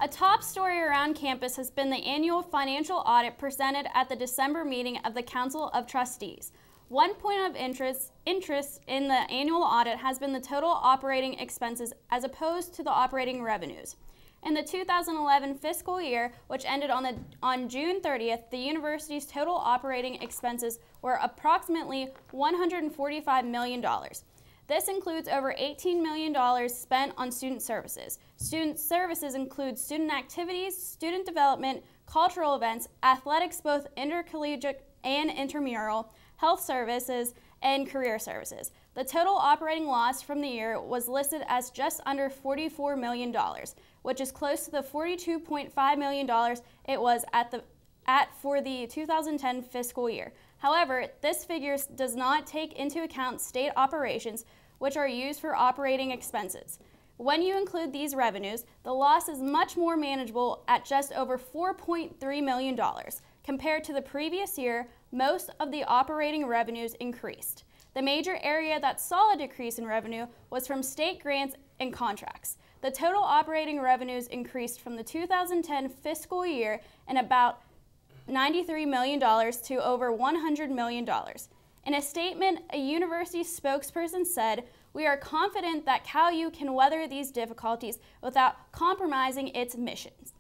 A top story around campus has been the annual financial audit presented at the December meeting of the Council of Trustees. One point of interest in the annual audit has been the total operating expenses as opposed to the operating revenues. In the 2011 fiscal year, which ended on June 30th, the university's total operating expenses were approximately $145 million. This includes over $18 million spent on student services. Student services include student activities, student development, cultural events, athletics both intercollegiate and intramural, health services, and career services. The total operating loss from the year was listed as just under $44 million, which is close to the $42.5 million it was for the 2010 fiscal year. However, this figure does not take into account state operations, which are used for operating expenses. When you include these revenues, the loss is much more manageable at just over $4.3 million. Compared to the previous year, most of the operating revenues increased. The major area that saw a decrease in revenue was from state grants and contracts. The total operating revenues increased from the 2010 fiscal year in about $93 million to over $100 million. In a statement, a university spokesperson said, "We are confident that CalU can weather these difficulties without compromising its missions."